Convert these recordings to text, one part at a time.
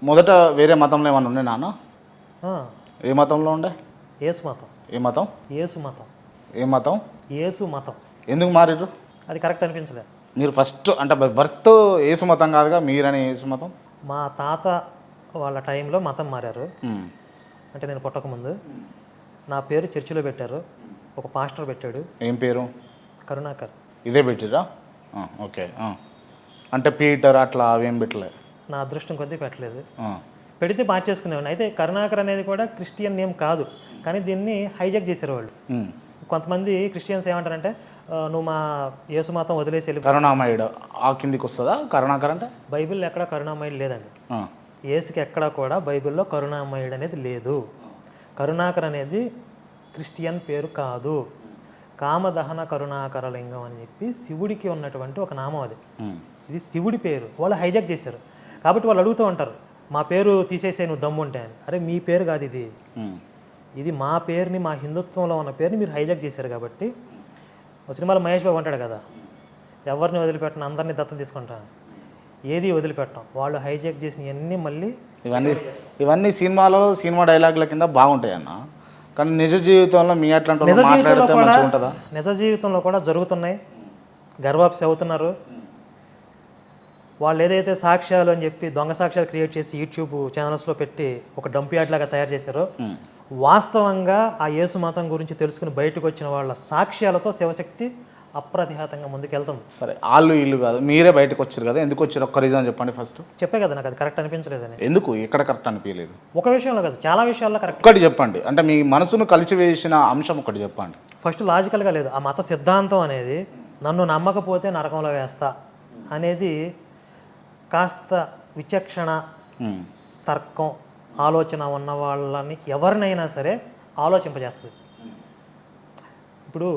మొదట వేరే మతంలో ఏమన్నా ఉండే నాన్న? ఆ, ఏ మతంలో ఉండే? యేసు మతం. ఏ మతం? యేసు మతం. ఏ మతం? యేసు మతం. ఎందుకు మారిర్రు? అది కరెక్ట్ అనిపించలే. మీరు ఫస్ట్ అంటే బర్త్ ఏసు మతం కాదుగా, మీరని ఏసు మతం? మా తాత వాళ్ళ టైంలో మతం మారారు. ఉమ్. అంటే నేను పుట్టకముందు నా పేరు చర్చిలో పెట్టారు. ఒక పాస్టర్ పెట్టాడు, ఏం పేరు? కరుణాకర్. ఇదే పెట్టిరా? ఓకే. అంటే పీటర్ అట్లా అవేం పెట్టలే? నా అదృష్టం కొద్దీ పెట్టలేదు. ఆ. పెడితే మార్చేసుకునేవాడిని. అయితే కరుణాకర్ అనేది కూడా క్రిస్టియన్ నేమ్ కాదు, కానీ దీన్ని హైజాక్ చేశారు వాళ్ళు. ఉమ్. కొంతమంది క్రిస్టియన్స్ ఏమంటారంటే నువ్వు మా యేసు మతం వదిలేసి వెళ్ళి. కరుణామయుడు ఆ కిందికి వస్తుందా కరుణాకర్ అంటే? బైబిల్లో ఎక్కడ కరుణామయుడు లేదండి. ఆ. యేసుకి ఎక్కడా కూడా బైబిల్లో కరుణామయుడు అనేది లేదు. కరుణాకర్ అనేది క్రిస్టియన్ పేరు కాదు. కామదహన కరుణాకర లింగం అని చెప్పి శివుడికి ఉన్నటువంటి ఒక నామం అది. ఉమ్. ఇది శివుడి పేరు, వాళ్ళు హైజాక్ చేశారు. కాబట్టి వాళ్ళు అడుగుతూ ఉంటారు, మా పేరు తీసేసే నువ్వు దమ్ముంటే అని. అరే మీ పేరు కాదు ఇది, ఉమ్. ఇది మా పేరుని, మా హిందుత్వంలో ఉన్న పేరుని మీరు హైజాక్ చేశారు. కాబట్టి ఒక సినిమాలో మహేష్ బాబు అంటాడు కదా, ఎవరిని వదిలిపెట్టను అందరినీ దత్తత తీసుకుంటాను, ఏది వదిలిపెట్టాం. వాళ్ళు హైజాక్ చేసిన ఇవన్నీ మళ్ళీ ఇవన్నీ సినిమా డైలాగుల కింద బాగుంటాయి అన్న. కానీ నిజ జీవితంలో మీ అట్లాంటి వాళ్ళు మాట్లాడితే మంచిగా ఉంటుందా? నిజ జీవితంలో కూడా జరుగుతున్నాయి, గర్వాప్సి అవుతున్నారు. వాళ్ళు ఏదైతే సాక్ష్యాలు అని చెప్పి దొంగ సాక్ష్యాలు క్రియేట్ చేసి యూట్యూబ్ ఛానల్స్లో పెట్టి ఒక డంప్ యార్డ్ లాగా తయారు చేశారో, వాస్తవంగా ఆ యేసు మతం గురించి తెలుసుకుని బయటకు వచ్చిన వాళ్ళ సాక్ష్యాలతో శివశక్తి అప్రతిహతంగా ముందుకెళ్తుంది. సరే, వాళ్ళు ఇల్లు కాదు, మీరే బయటకు వచ్చారు కదా, ఎందుకు వచ్చారు ఒక్క రీజన్ చెప్పండి ఫస్ట్. చెప్పే కదా నాకు అది కరెక్ట్ అనిపించలేదని. ఎందుకు ఎక్కడ కరెక్ట్ అనిపించలేదు? ఒక విషయంలో కాదు, చాలా విషయాల్లో కరెక్ట్. ఒక్కటి చెప్పండి, అంటే మీ మనసును కలిసివేసిన అంశం ఒకటి చెప్పండి. ఫస్ట్ లాజికల్గా లేదు. ఆ మత సిద్ధాంతం అనేది నన్ను నమ్మకపోతే నరకంలో వేస్తా అనేది కాస్త విచక్షణ, తర్కం, ఆలోచన ఉన్న వాళ్ళని ఎవరినైనా సరే ఆలోచింపజేస్తుంది. ఇప్పుడు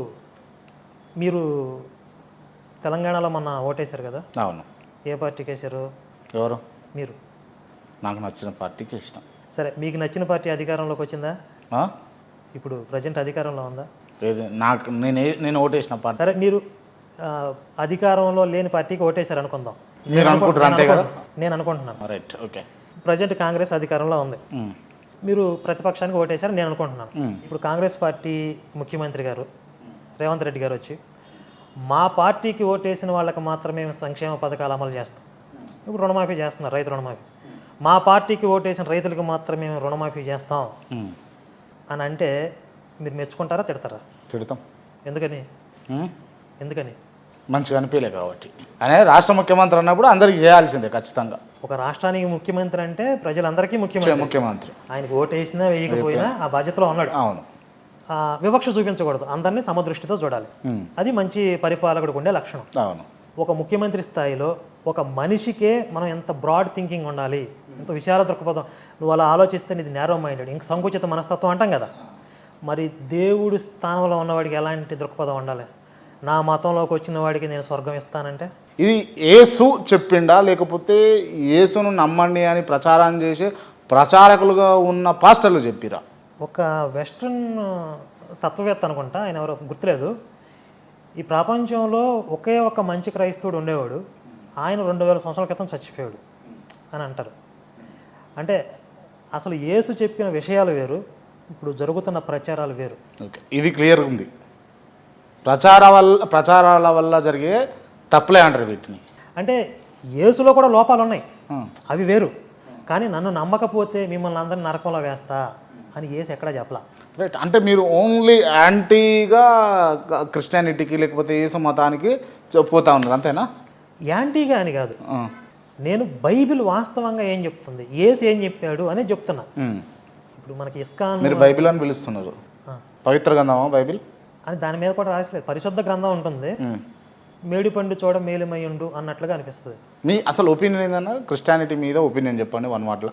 మీరు తెలంగాణలో మొన్న ఓటేశారు కదా? అవును. ఏ పార్టీకి వేశారు? ఎవరు? మీరు. నాకు నచ్చిన పార్టీకి ఇష్టం. సరే, మీకు నచ్చిన పార్టీ అధికారంలోకి వచ్చిందా? ఇప్పుడు ప్రజెంట్ అధికారంలో ఉందా? లేదు. నేను ఓటేసిన పార్టీ. సరే, మీరు అధికారంలో లేని పార్టీకి ఓటేశారు అనుకుందాం. మీరు అనుకుంటారు అంతే కదా? నేను అనుకుంటున్నాను. Right, okay. ప్రజెంట్ కాంగ్రెస్ అధికారంలో ఉంది, మీరు ప్రతిపక్షానికి ఓటేశారు నేను అనుకుంటున్నాను. ఇప్పుడు కాంగ్రెస్ పార్టీ ముఖ్యమంత్రి గారు రేవంత్ రెడ్డి గారు వచ్చి మా పార్టీకి ఓటేసిన వాళ్ళకి మాత్రమే సంక్షేమ పథకాలు అమలు చేస్తాం, ఇప్పుడు రుణమాఫీ చేస్తున్నారు, రైతు రుణమాఫీ, మా పార్టీకి ఓటేసిన రైతులకు మాత్రమే రుణమాఫీ చేస్తాం అని అంటే మీరు మెచ్చుకుంటారా తిడతారా? తిడతాం. ఎందుకని? ఎందుకని? మంచిగా అనిపించలే కాబట్టి. అనేది రాష్ట్ర ముఖ్యమంత్రి అన్నప్పుడు అందరికీ చేయాల్సిందే ఖచ్చితంగా. ఒక రాష్ట్రానికి ముఖ్యమంత్రి అంటే ప్రజలందరికీ ముఖ్యమంత్రి. ఆయనకు ఓటు వేసినా వేయకపోయినా ఆ బాధ్యతలో ఉన్నాడు. అవును. వివక్ష చూపించకూడదు, అందరినీ సమదృష్టితో చూడాలి. అది మంచి పరిపాలకుడికి ఉండే లక్షణం. అవును. ఒక ముఖ్యమంత్రి స్థాయిలో ఒక మనిషికే మనం ఎంత బ్రాడ్ థింకింగ్ ఉండాలి, ఎంత విశాల దృక్పథం. నువ్వు అలా ఆలోచిస్తే ఇది నేరో మైండెడ్, ఇంక సంకుచిత మనస్తత్వం అంటాం కదా. మరి దేవుడి స్థానంలో ఉన్నవాడికి ఎలాంటి దృక్పథం ఉండాలి? నా మతంలోకి వచ్చిన వాడికి నేను స్వర్గం ఇస్తానంటే ఇది యేసు చెప్పిండా, లేకపోతే యేసును నమ్మండి అని ప్రచారం చేసే ప్రచారకులుగా ఉన్న పాస్టర్లు చెప్పిరా? ఒక వెస్ట్రన్ తత్వవేత్త అనుకుంటా, ఆయన ఎవరో గుర్తులేదు, ఈ ప్రపంచంలో ఒకే ఒక మంచి క్రైస్తవుడు ఉండేవాడు, ఆయన 2000 సంవత్సరాల క్రితం చచ్చిపోయాడు అని అంటారు. అంటే అసలు యేసు చెప్పిన విషయాలు వేరు, ఇప్పుడు జరుగుతున్న ప్రచారాలు వేరు. ఓకే, ఇది క్లియర్ ఉంది. ప్రచారాల వల్ల జరిగే తప్పులే అంటారు వీటిని. అంటే యేసులో కూడా లోపాలు ఉన్నాయి, అవి వేరు. కానీ నన్ను నమ్మకపోతే మిమ్మల్ని అందరినీ నరకంలో వేస్తా అని యేసు ఎక్కడా చెప్పలా. రైట్. అంటే మీరు ఓన్లీ యాంటీగా క్రిస్టియానిటీకి లేకపోతే యేసు మతానికి పోతా ఉన్నారు అంతేనా? యాంటీగా అని కాదు, నేను బైబిల్ వాస్తవంగా ఏం చెప్తుంది, యేసు ఏం చెప్పాడు అని చెప్తున్నా. ఇప్పుడు మనకి ఇస్కాన్, మీరు బైబిల్ అని పిలుస్తున్నారు, పవిత్ర గ్రంథమా బైబిల్ అని దాని మీద కూడా రాసలేదు. పరిశుద్ధ గ్రంథం ఉంటుంది, మేడిపండు చూడ మేలుమయ్యుండు అన్నట్లుగా అనిపిస్తుంది. మీ అసలు ఒపీనియన్ ఏందన్నా క్రిస్టియానిటీ మీద ఒపీనియన్ చెప్పండి వన్ వర్డ్లో.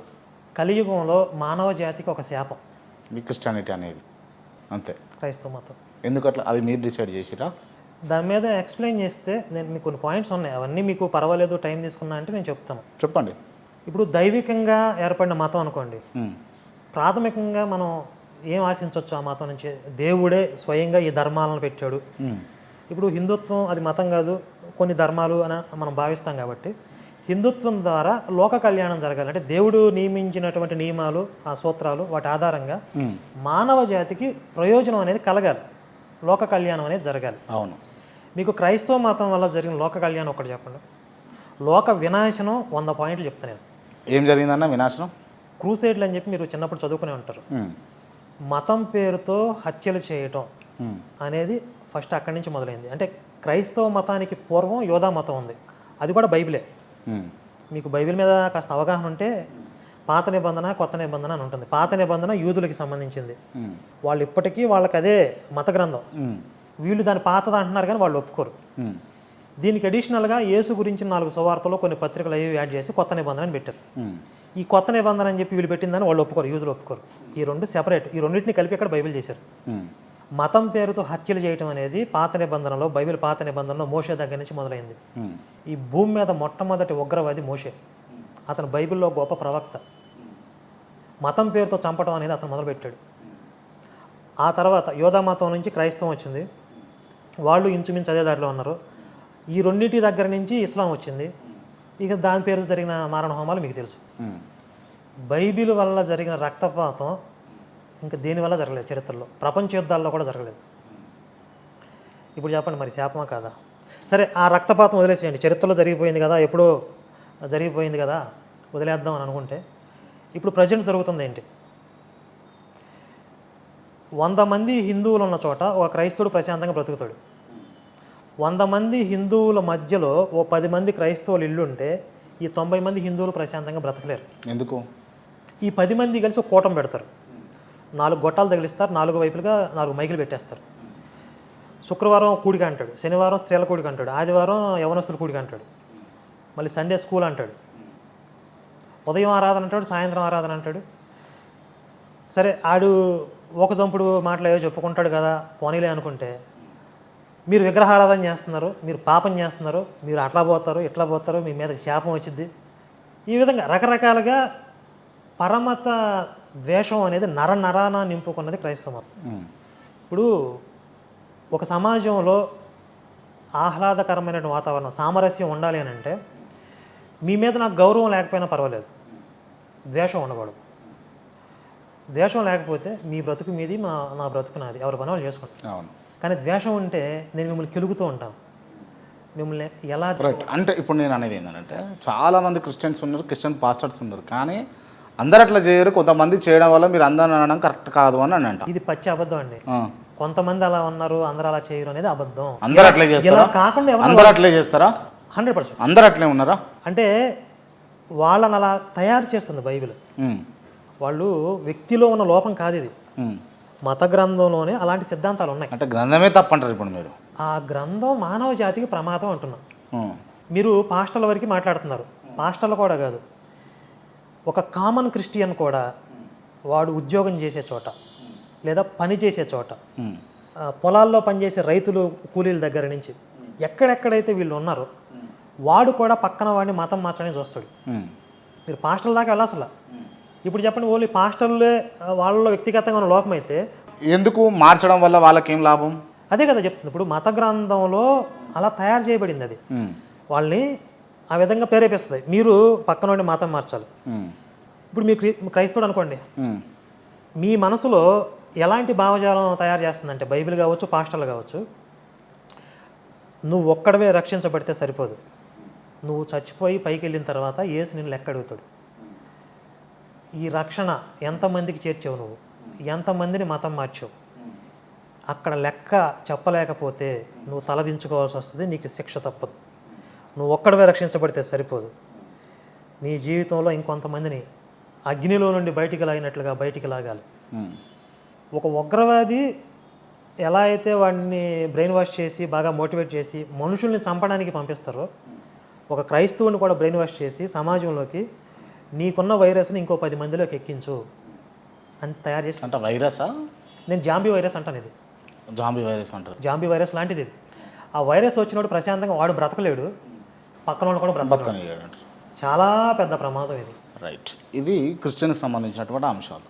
కలియుగంలో మానవ జాతికి ఒక శాపం ఈ క్రిస్టియానిటీ అనేది, అంతే. క్రైస్తవ మతం ఎందుకట్లా అది మీరు డిసైడ్ చేసిరా? దాని మీద ఎక్స్ప్లెయిన్ చేస్తే నేను మీకు కొన్ని పాయింట్స్ ఉన్నాయి, అవన్నీ మీకు పర్వాలేదు టైం తీసుకున్నా అంటే నేను చెప్తాను. చెప్పండి. ఇప్పుడు దైవికంగా ఏర్పడిన మతం అనుకోండి, ప్రాథమికంగా మనం ఏం ఆశించవచ్చు ఆ మతం నుంచి? దేవుడే స్వయంగా ఈ ధర్మాలను పెట్టాడు. ఇప్పుడు హిందుత్వం అది మతం కాదు, కొన్ని ధర్మాలు అని మనం భావిస్తాం కాబట్టి హిందుత్వం ద్వారా లోక కళ్యాణం జరగాలి. అంటే దేవుడు నియమించినటువంటి నియమాలు, ఆ సూత్రాలు, వాటి ఆధారంగా మానవ జాతికి ప్రయోజనం అనేది కలగాలి, లోక కళ్యాణం అనేది జరగాలి. అవును. మీకు క్రైస్తవ మతం వల్ల జరిగిన లోక కళ్యాణం ఒకటి చెప్పండి. లోక వినాశనం 100 పాయింట్లు చెప్తాను నేను. ఏం జరిగిందన్న వినాశనం? క్రూసేడ్లు అని చెప్పి మీరు చిన్నప్పుడు చదువుకునే ఉంటారు. మతం పేరుతో హత్యలు చేయటం అనేది ఫస్ట్ అక్కడి నుంచి మొదలైంది. అంటే క్రైస్తవ మతానికి పూర్వం యోధా మతం ఉంది, అది కూడా బైబిలే. మీకు బైబిల్ మీద కాస్త అవగాహన ఉంటే పాత నిబంధన, కొత్త నిబంధన అని ఉంటుంది. పాత నిబంధన యూదులకి సంబంధించింది, వాళ్ళు ఇప్పటికీ వాళ్ళకి అదే మత గ్రంథం. వీళ్ళు దాన్ని పాతది అంటున్నారు కానీ వాళ్ళు ఒప్పుకోరు. దీనికి అడిషనల్గా యేసు గురించి 4 సువార్తలు, కొన్ని పత్రికలు అవి యాడ్ చేసి కొత్త నిబంధన పెట్టారు. ఈ కొత్త నిబంధన అని చెప్పి వీళ్ళు పెట్టిందని వాళ్ళు ఒప్పుకోరు, యూదులు ఒప్పుకోరు. ఈ రెండు సెపరేట్, ఈ రెండింటిని కలిపి ఇక్కడ బైబిల్ చేశారు. మతం పేరుతో హత్యలు చేయటం అనేది పాత నిబంధనలో, బైబిల్ పాత నిబంధనలో మోషే దగ్గర నుంచి మొదలైంది. ఈ భూమి మీద మొట్టమొదటి ఉగ్రవాది మోషే. అతను బైబిల్లో గొప్ప ప్రవక్త. మతం పేరుతో చంపడం అనేది అతను మొదలుపెట్టాడు. ఆ తర్వాత యోధా మతం నుంచి క్రైస్తవం వచ్చింది, వాళ్ళు ఇంచుమించు అదే దారిలో ఉన్నారు. ఈ రెండింటి దగ్గర నుంచి ఇస్లాం వచ్చింది. ఇక దాని పేరు జరిగిన మారణ హోమాలు మీకు తెలుసు. బైబిల్ వల్ల జరిగిన రక్తపాతం ఇంకా దేనివల్ల జరగలేదు చరిత్రలో, ప్రపంచ యుద్ధాల్లో కూడా జరగలేదు. ఇప్పుడు చెప్పండి, మరి శాపమా కాదా? సరే, ఆ రక్తపాతం వదిలేసేయండి, చరిత్రలో జరిగిపోయింది కదా, ఎప్పుడో జరిగిపోయింది కదా, వదిలేద్దాం అని అనుకుంటే ఇప్పుడు ప్రజెంట్ జరుగుతుంది ఏంటి? 100 మంది హిందువులు ఉన్న చోట ఒక క్రైస్తవుడు ప్రశాంతంగా బ్రతుకుతాడు. 100 మంది హిందువుల మధ్యలో ఓ 10 మంది క్రైస్తవులు ఇల్లు ఉంటే ఈ 90 మంది హిందువులు ప్రశాంతంగా బ్రతకలేరు. ఎందుకు? ఈ 10 మంది కలిసి ఒక కూటం పెడతారు, 4 గొట్టాలు తగిలిస్తారు, 4 వైపులుగా 4 మైకులు పెట్టేస్తారు. శుక్రవారం కూడిక అంటాడు, శనివారం స్త్రీల కూడిక అంటాడు, ఆదివారం యవనస్తుల కూడిక అంటాడు, మళ్ళీ సండే స్కూల్ అంటాడు, ఉదయం ఆరాధన అంటాడు, సాయంత్రం ఆరాధన అంటాడు. సరే, ఆడు ఒక దంపుడు మాటలు ఏవో చెప్పుకుంటాడు కదా, పోనీలే అనుకుంటే మీరు విగ్రహారాధన చేస్తున్నారు, మీరు పాపం చేస్తున్నారు, మీరు అట్లా పోతారు, ఇట్లా పోతారు, మీ మీదకి శాపం వచ్చింది. ఈ విధంగా రకరకాలుగా పరమత ద్వేషం అనేది నరాన నింపుకున్నది క్రైస్తవ మతం. ఇప్పుడు ఒక సమాజంలో ఆహ్లాదకరమైన వాతావరణం, సామరస్యం ఉండాలి అని అంటే మీ మీద నాకు గౌరవం లేకపోయినా పర్వాలేదు, ద్వేషం ఉండకూడదు. ద్వేషం లేకపోతే మీ బ్రతుకు మీది, నా బ్రతుకు నాది, ఎవరి పని వాళ్ళు చేసుకుంటాం. అవును. కానీ ద్వేషం ఉంటే నేను మిమ్మల్ని కెలుగుతూ ఉంటాను, మిమ్మల్ని ఎలా. రైట్. అంటే ఇప్పుడు నేను అనేది ఏంటంటే, చాలామంది క్రిస్టియన్స్ ఉన్నారు, క్రిస్టియన్ పాస్టర్స్ ఉన్నారు, కానీ అందరు అట్లా చేయరు. కొంతమంది చేయడం వల్ల మీరు అందరూ అనడం కరెక్ట్ కాదు అని అంట. ఇది పచ్చి అబద్ధం అండి. కొంతమంది అలా ఉన్నారు, అందరూ అలా చేయరు అనేది అబద్ధం. అందరూ అట్లే చేస్తారా? కాకుండా అందరూ అట్లే చేస్తారా? 100%. అందరూ అట్లే ఉన్నారా? అంటే వాళ్ళని అలా తయారు చేస్తుంది బైబిల్. వాళ్ళు వ్యక్తిలో ఉన్న లోపం కాదు ఇది, మత గ్రంథంలోనే అలాంటి సిద్ధాంతాలు ఉన్నాయి. అంటే గ్రంథమే తప్పంటారు ఇప్పుడు మీరు? ఆ గ్రంథం మానవ జాతికి ప్రమాదం అంటున్నాం. మీరు పాస్టర్ల వరకు మాట్లాడుతున్నారు, పాస్టర్లు కూడా కాదు, ఒక కామన్ క్రిస్టియన్ కూడా వాడు ఉద్యోగం చేసే చోట లేదా పని చేసే చోట, పొలాల్లో పనిచేసే రైతులు కూలీల దగ్గర నుంచి ఎక్కడెక్కడైతే వీళ్ళు ఉన్నారో వాడు కూడా పక్కన వాడిని మతం మార్చడానికి చూస్తాడు. మీరు పాస్టర్ల దాకా వెళ్ళాల్సలా. ఇప్పుడు చెప్పండి, ఓన్లీ పాస్టర్లే వాళ్ళలో వ్యక్తిగతంగా ఉన్న లోపం అయితే ఎందుకు మార్చడం వల్ల వాళ్ళకేం లాభం? అదే కదా చెప్తుంది. ఇప్పుడు మత గ్రంథంలో అలా తయారు చేయబడింది, అది వాళ్ళని ఆ విధంగా ప్రేరేపిస్తుంది. మీరు పక్కన నుండి మతం మార్చాలి. ఇప్పుడు మీరు క్రైస్తవుడు అనుకోండి, మీ మనసులో ఎలాంటి భావజాలం తయారు చేస్తుందంటే, బైబిల్ కావచ్చు, పాస్టర్లు కావచ్చు, నువ్వు ఒక్కడవే రక్షించబడితే సరిపోదు, నువ్వు చచ్చిపోయి పైకి వెళ్ళిన తర్వాత యేసు నిన్ను లెక్క అడుగుతాడు. ఈ రక్షణ ఎంతమందికి చేర్చావు, నువ్వు ఎంతమందిని మతం మార్చావు, అక్కడ లెక్క చెప్పలేకపోతే నువ్వు తలదించుకోవాల్సి వస్తుంది, నీకు శిక్ష తప్పదు. నువ్వు ఒక్కడవే రక్షించబడితే సరిపోదు, నీ జీవితంలో ఇంకొంతమందిని అగ్నిలో నుండి బయటికి లాగినట్లుగా బయటికి లాగాలి. ఒక ఉగ్రవాది ఎలా అయితే వాడిని బ్రెయిన్ వాష్ చేసి బాగా మోటివేట్ చేసి మనుషుల్ని చంపడానికి పంపిస్తారో, ఒక క్రైస్తవుని కూడా బ్రెయిన్ వాష్ చేసి సమాజంలోకి నీకున్న వైరస్ని ఇంకో 10 మందిలోకి ఎక్కించు అని తయారు చేసి. అంటే వైరసా? నేను జాంబీ వైరస్ అంటాను. ఇది జాంబీ వైరస్ అంటారు. జాంబీ వైరస్ లాంటిది ఇది. ఆ వైరస్ వచ్చినప్పుడు ప్రశాంతంగా వాడు బ్రతకలేడు, పక్కన వాళ్ళు కూడా బ్రతకలేడు. చాలా పెద్ద ప్రమాదం ఇది. రైట్. ఇది క్రిస్టియన్కి సంబంధించినటువంటి అంశాలు.